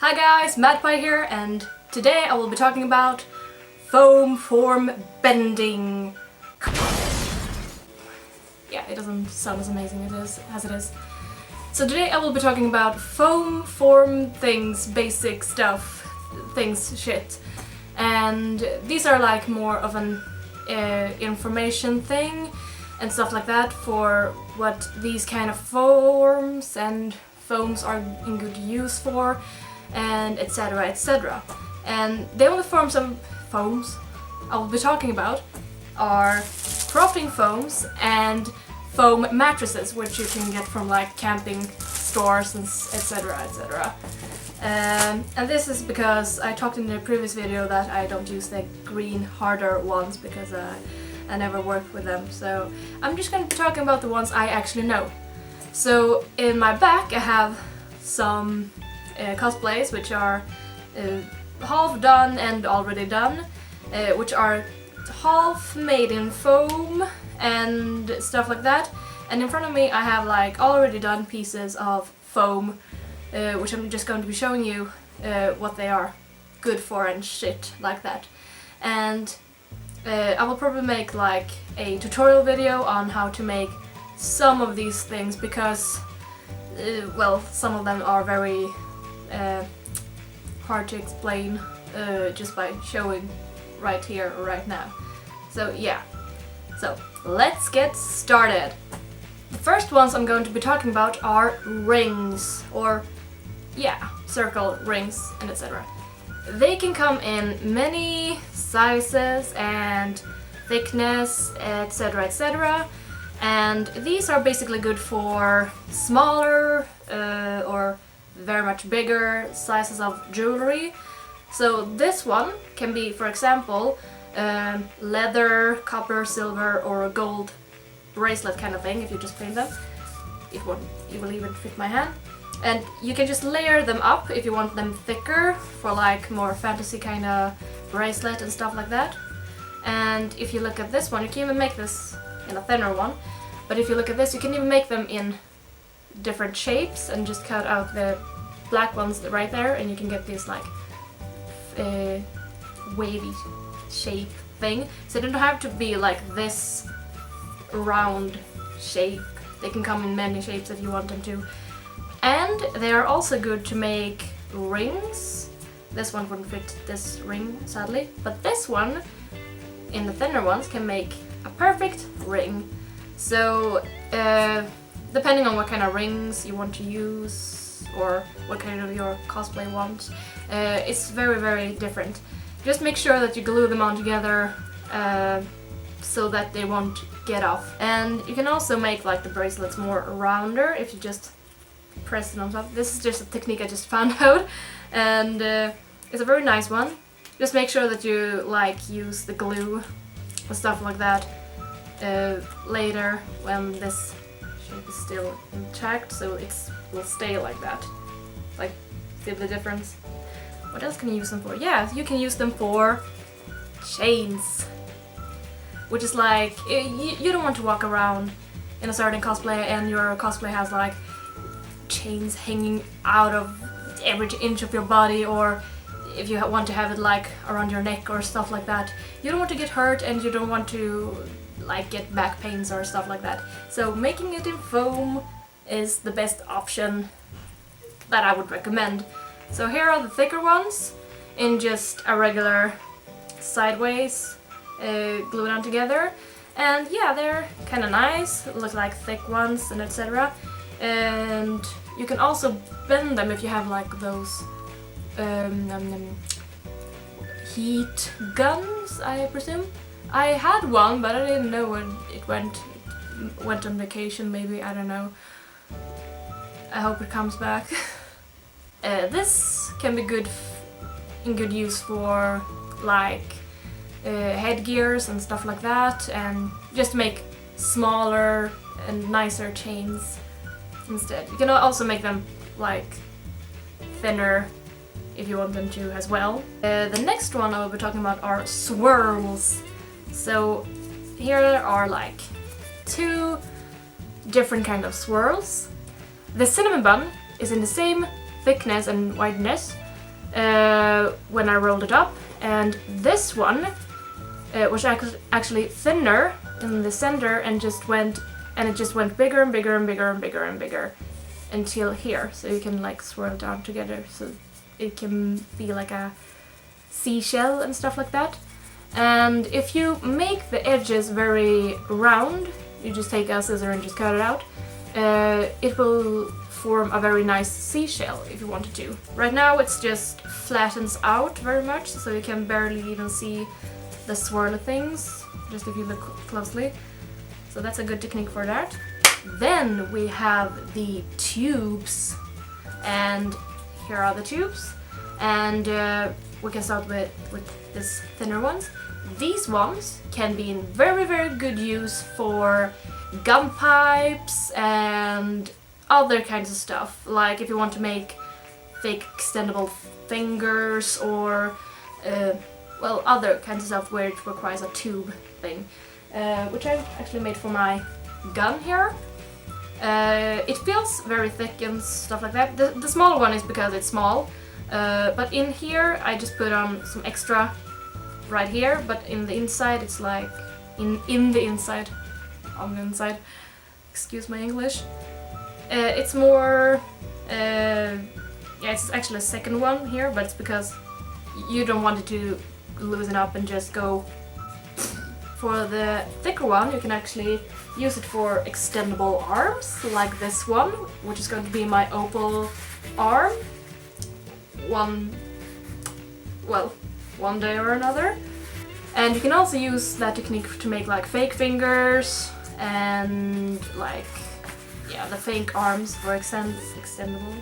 Hi guys, Madpie here, and today I will be talking about foam form bending. Yeah, it doesn't sound as amazing as it is. So today I will be talking about foam form things, basic stuff, shit. And these are like more of an information thing and stuff like that for what these kind of forms and foams are in good use for, and etc, etc. And the only foams I will be talking about are propping foams and foam mattresses, which you can get from like camping stores and etc, etc. And this is because I talked in the previous video that I don't use the green harder ones because I never worked with them, so I'm just going to be talking about the ones I actually know. So in my back I have some cosplays which are half done and already done, which are half made in foam and stuff like that, and in front of me I have like already done pieces of foam, which I'm just going to be showing you what they are good for and shit like that. And I will probably make like a tutorial video on how to make some of these things because well, some of them are very hard to explain just by showing right here or right now. So yeah, so let's get started. The first ones I'm going to be talking about are rings, or yeah, circle rings and etc. They can come in many sizes and thickness, etc, etc, and these are basically good for smaller or very much bigger sizes of jewelry. So this one can be, for example, leather, copper, silver or a gold bracelet kind of thing. If you just paint them, it will even fit my hand. And you can just layer them up if you want them thicker for like more fantasy kind of bracelet and stuff like that. And if you look at this one, you can even make this in a thinner one, but if you look at this, you can even make them in different shapes and just cut out the black ones right there, and you can get this like wavy shape thing. So they don't have to be like this round shape. They can come in many shapes if you want them to. And they are also good to make rings. This one wouldn't fit this ring, sadly, but this one, in the thinner ones, can make a perfect ring. So depending on what kind of rings you want to use or what kind of your cosplay wants, it's very, very different. Just make sure that you glue them on together so that they won't get off. And you can also make like the bracelets more rounder if you just press it on top. This is just a technique I just found out, and it's a very nice one. Just make sure that you like use the glue and stuff like that later when this shape is still intact, so it will stay like that. Like, feel the difference? What else can you use them for? Yeah, you can use them for chains, which is like, you don't want to walk around in a certain cosplay and your cosplay has like chains hanging out of every inch of your body, or if you want to have it like around your neck or stuff like that. You don't want to get hurt and you don't want to like get back pains or stuff like that. So making it in foam is the best option that I would recommend. So here are the thicker ones in just a regular sideways glued on together, and yeah, they're kind of nice, look like thick ones and etc. And you can also bend them if you have like those heat guns, I presume. I had one, but I didn't know when it went on vacation, maybe, I don't know. I hope it comes back. This can be good in good use for like headgears and stuff like that, and just make smaller and nicer chains instead. You can also make them like thinner if you want them to as well. The next one I will be talking about are swirls. So here are like two different kind of swirls. The cinnamon bun is in the same thickness and wideness when I rolled it up, and this one was actually thinner in the center and it just went bigger and bigger and bigger and bigger and bigger until here. So you can like swirl it down together so it can be like a seashell and stuff like that. And if you make the edges very round, you just take a scissor and just cut it out, it will form a very nice seashell if you wanted to. Right now it's just flattens out very much, so you can barely even see the swirly things, just if you look closely. So that's a good technique for that. Then we have the tubes, and here are the tubes, and we can start with these thinner ones. These ones can be in very, very good use for gum pipes and other kinds of stuff, like if you want to make fake extendable fingers or well, other kinds of stuff where it requires a tube thing, which I've actually made for my gun here. It feels very thick and stuff like that. The smaller one is because it's small, but in here I just put on some extra right here, but in the inside it's like in the inside, on the inside, excuse my English. It's more, yeah, it's actually a second one here, but it's because you don't want it to loosen up and just go. For the thicker one, you can actually use it for extendable arms, like this one, which is going to be my opal arm. One day or another. And you can also use that technique to make like fake fingers and like, yeah, the fake arms for extendable.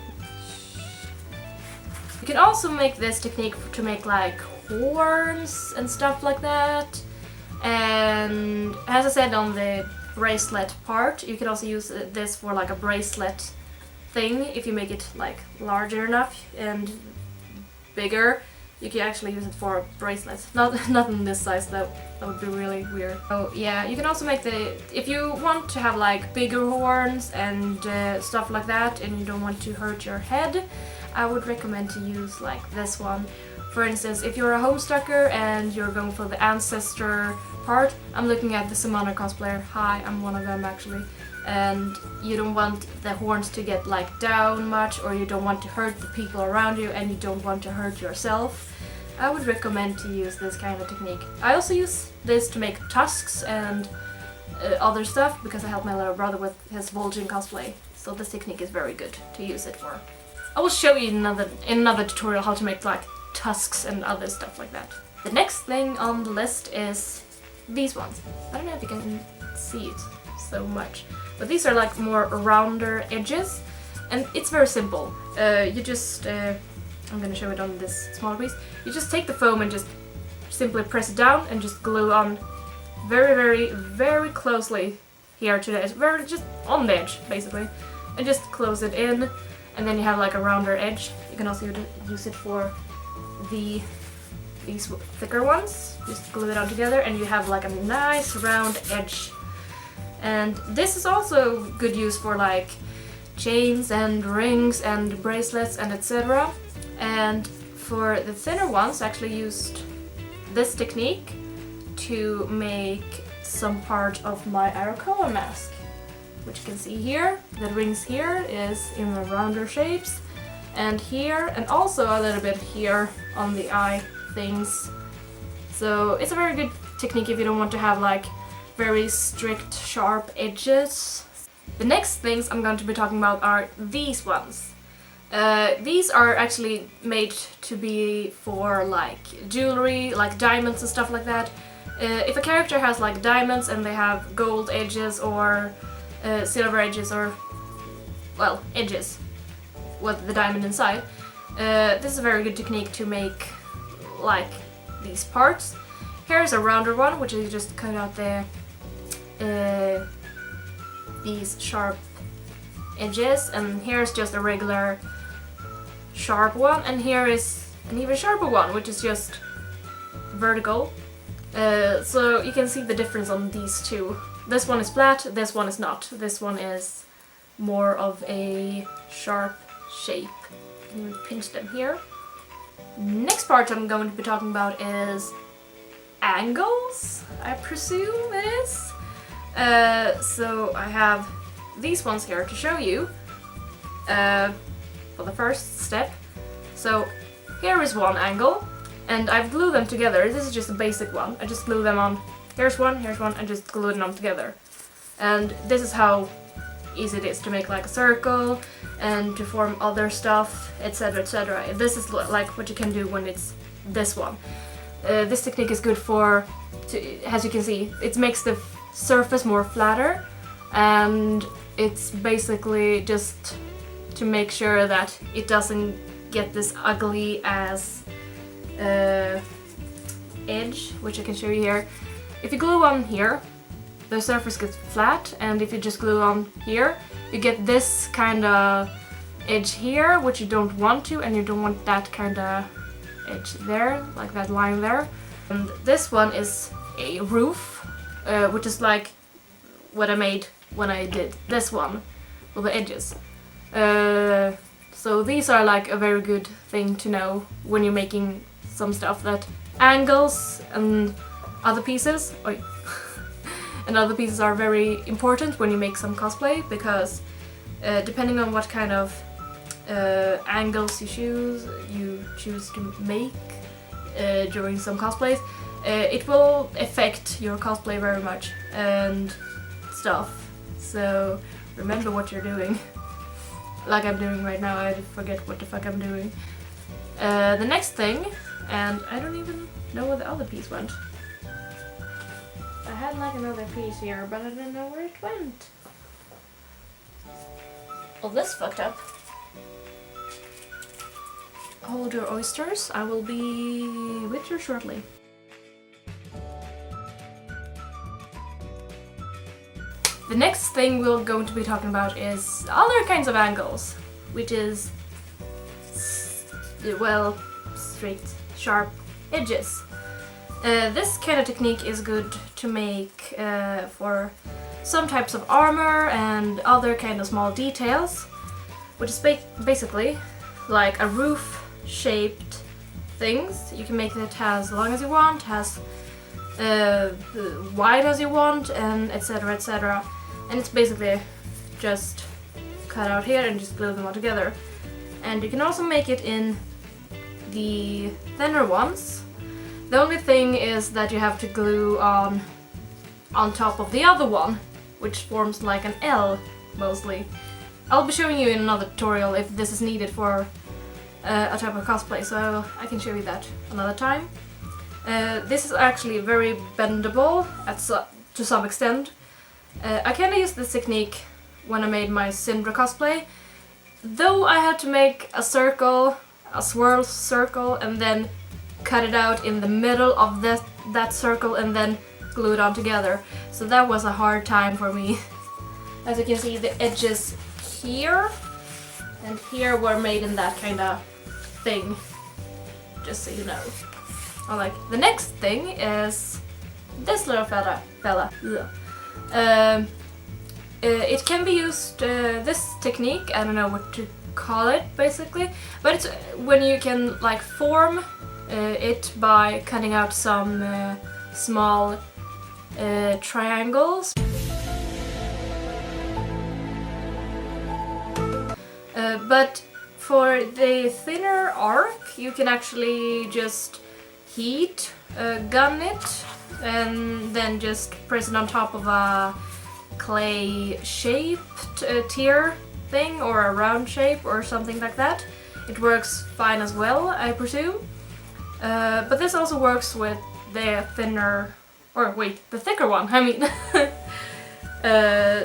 You can also make this technique to make like horns and stuff like that. And as I said on the bracelet part, you can also use this for like a bracelet thing. If you make it like larger enough and bigger, you can actually use it for bracelets. Not in this size, that would be really weird. Oh yeah, you can also make if you want to have like bigger horns and stuff like that, and you don't want to hurt your head, I would recommend to use like this one. For instance, if you're a homestucker and you're going for the ancestor part, I'm looking at the Summoner cosplayer. Hi, I'm one of them actually. And you don't want the horns to get like down much, or you don't want to hurt the people around you, and you don't want to hurt yourself, I would recommend to use this kind of technique. I also use this to make tusks and other stuff because I helped my little brother with his Vol'jin cosplay. So this technique is very good to use it for. I will show you in another tutorial how to make like tusks and other stuff like that. The next thing on the list is these ones. I don't know if you can see it so much, but these are like more rounder edges, and it's very simple. You just, I'm gonna show it on this smaller piece. You just take the foam and just simply press it down and just glue on very, very, very closely here to the edge, very just on the edge basically, and just close it in, and then you have like a rounder edge. You can also use it for these thicker ones. Just glue it on together and you have like a nice round edge. And this is also good use for like chains and rings and bracelets and etc. And for the thinner ones, I actually used this technique to make some part of my Arakoa mask, which you can see here. The rings here is in the rounder shapes, and here, and also a little bit here on the eye things. So it's a very good technique if you don't want to have like very strict sharp edges. The next things I'm going to be talking about are these ones. These are actually made to be for like jewelry, like diamonds and stuff like that. If a character has like diamonds and they have gold edges or silver edges, or well, edges with the diamond inside, this is a very good technique to make like these parts. Here's a rounder one, which is just cut out these sharp edges, and here's just a regular sharp one, and here is an even sharper one, which is just vertical. So you can see the difference on these two. This one is flat, this one is not. This one is more of a sharp shape. You can even pinch them here. Next part I'm going to be talking about is angles, I presume it is. So I have these ones here to show you for the first step. So here is one angle, and I've glued them together. This is just a basic one. I just glue them on. Here's one, I just glue them together. And this is how easy it is to make like a circle and to form other stuff, etc, etc. This is like what you can do when it's this one. This technique is good for, as you can see, it makes the surface more flatter, and it's basically just to make sure that it doesn't get this ugly as edge, which I can show you here. If you glue on here, the surface gets flat, and if you just glue on here, you get this kind of edge here, which you don't want to, and you don't want that kind of edge there, like that line there. And this one is a roof, which is like what I made when I did this one with the edges. So these are like a very good thing to know when you're making some stuff, that angles and other pieces and other pieces are very important when you make some cosplay, because depending on what kind of angles you choose to make during some cosplays, it will affect your cosplay very much and stuff. So remember what you're doing. Like I'm doing right now, I forget what the fuck I'm doing. The next thing, and I don't even know where the other piece went. I had like another piece here, but I don't know where it went. Oh, this fucked up. Hold your oysters, I will be with you shortly. The next thing we're going to be talking about is other kinds of angles, which is, well, straight, sharp edges. This kind of technique is good to make for some types of armor and other kind of small details, which is basically like a roof-shaped things. You can make it as long as you want, as wide as you want, and etc, etc. And it's basically just cut out here and just glue them all together. And you can also make it in the thinner ones. The only thing is that you have to glue on top of the other one, which forms like an L mostly. I'll be showing you in another tutorial if this is needed for a type of cosplay, so I can show you that another time. This is actually very bendable to some extent. I kinda used this technique when I made my Syndra cosplay, though I had to make a circle, a swirl circle, and then cut it out in the middle of that circle and then glue it on together. So that was a hard time for me. As you can see, the edges here and here were made in that kind of thing, just so you know. Alright, the next thing is this little fella. It can be used, this technique, I don't know what to call it basically, but it's when you can like form it by cutting out some small triangles. But for the thinner arc, you can actually just heat gun it and then just press it on top of a clay shaped tier thing or a round shape or something like that. It works fine as well, I presume. But this also works with the thinner, or wait, the thicker one, I mean.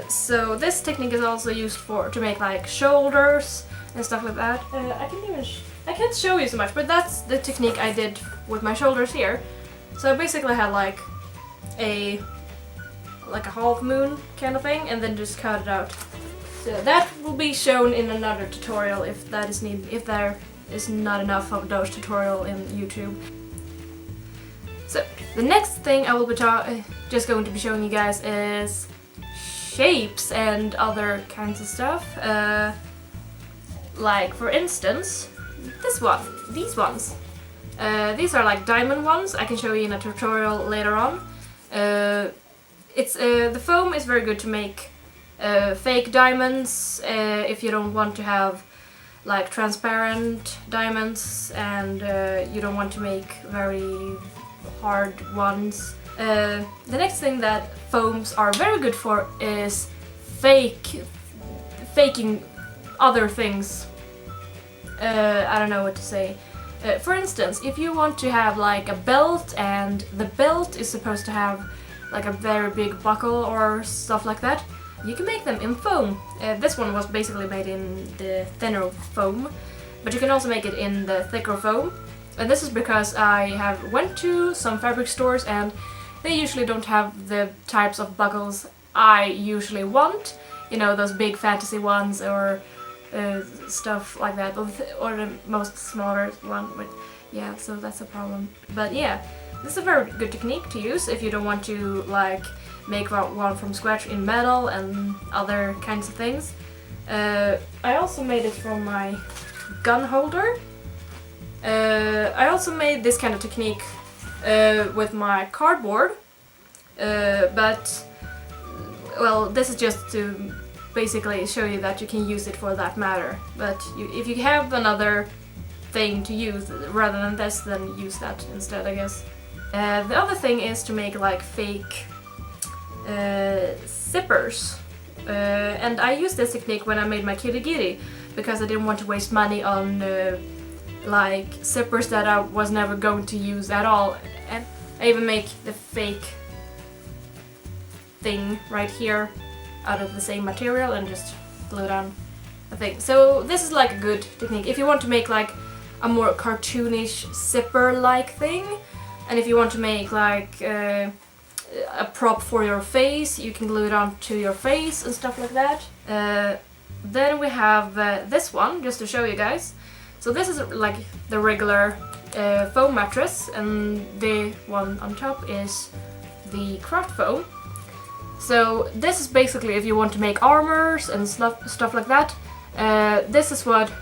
So this technique is also used to make like shoulders and stuff like that. I can't show you so much, but that's the technique I did with my shoulders here. So I basically had like a half moon kind of thing, and then just cut it out. So that will be shown in another tutorial if that is needed, if there is not enough of those tutorials in YouTube. So the next thing I will be just going to be showing you guys is shapes and other kinds of stuff. Like for instance, these ones. These are like diamond ones. I can show you in a tutorial later on. The foam is very good to make fake diamonds if you don't want to have like transparent diamonds and you don't want to make very hard ones. The next thing that foams are very good for is faking other things. I don't know what to say. For instance, if you want to have like a belt and the belt is supposed to have like a very big buckle or stuff like that, you can make them in foam. This one was basically made in the thinner foam, but you can also make it in the thicker foam. And this is because I have went to some fabric stores and they usually don't have the types of buckles I usually want. You know, those big fantasy ones or stuff like that, or the most smaller one. But yeah, so that's a problem. But yeah, this is a very good technique to use if you don't want to like make one from scratch in metal and other kinds of things. I also made it from my gun holder. I also made this kind of technique with my cardboard, but well, this is just to basically show you that you can use it for that matter. But if you have another thing to use rather than this, then use that instead, I guess. The other thing is to make like fake zippers. And I used this technique when I made my kitty gitty because I didn't want to waste money on like zippers that I was never going to use at all. And I even make the fake thing right here out of the same material and just glue down the thing. So this is like a good technique if you want to make like a more cartoonish zipper-like thing, and if you want to make like a prop for your face, you can glue it onto your face and stuff like that. Then we have this one, just to show you guys. So this is like the regular foam mattress, and the one on top is the craft foam. So this is basically if you want to make armors and stuff like that. This is what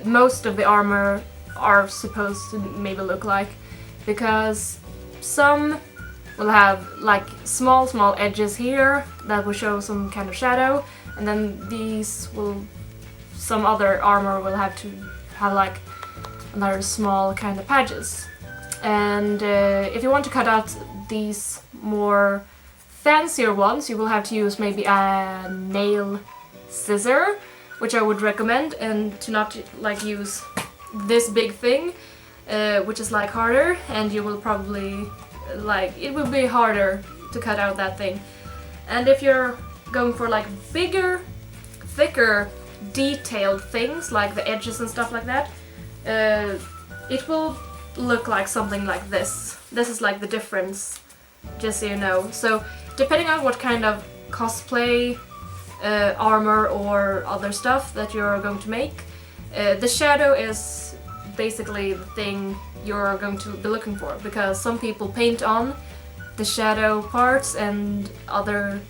most of the armor are supposed to maybe look like, because some will have like small edges here that will show some kind of shadow, and then some other armor will have to have like another small kind of patches. And if you want to cut out these more fancier ones, you will have to use maybe a nail scissor, which I would recommend, and to not like use this big thing, which is like harder, and you will probably like, it will be harder to cut out that thing. And if you're going for like bigger, thicker, detailed things like the edges and stuff like that, it will look like something like this. This is like the difference, just so you know. So depending on what kind of cosplay armor or other stuff that you're going to make, the shadow is basically the thing you're going to be looking for, because some people paint on the shadow parts and other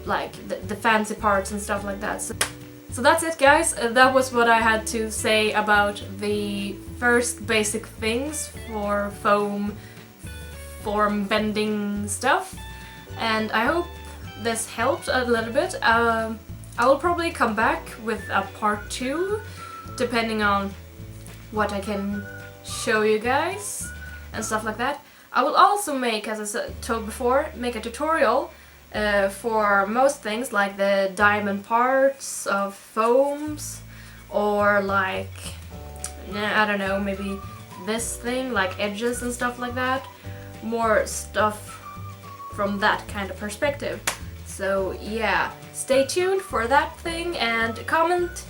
like the fancy parts and stuff like that. So that's it, guys. That was what I had to say about the first basic things for form bending stuff, and I hope this helped a little bit. I will probably come back with a part 2 depending on what I can show you guys and stuff like that. I will also make, as I told before, make a tutorial for most things, like the diamond parts of foams, or like, I don't know, maybe this thing, like edges and stuff like that. More stuff from that kind of perspective. So yeah, stay tuned for that thing, and comment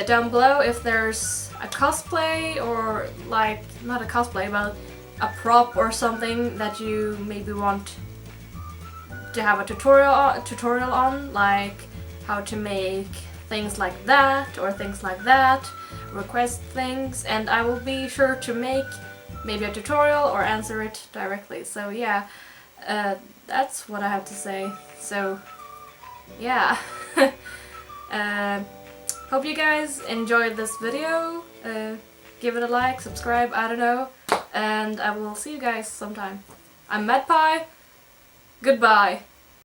down below if there's a cosplay, or like, not a cosplay, but a prop or something that you maybe want to have a tutorial on, like how to make things like that or things like that. Request things, and I will be sure to make maybe a tutorial or answer it directly. So yeah, that's what I have to say. So yeah, hope you guys enjoyed this video, give it a like, subscribe, I don't know, and I will see you guys sometime. I'm Magpie, goodbye.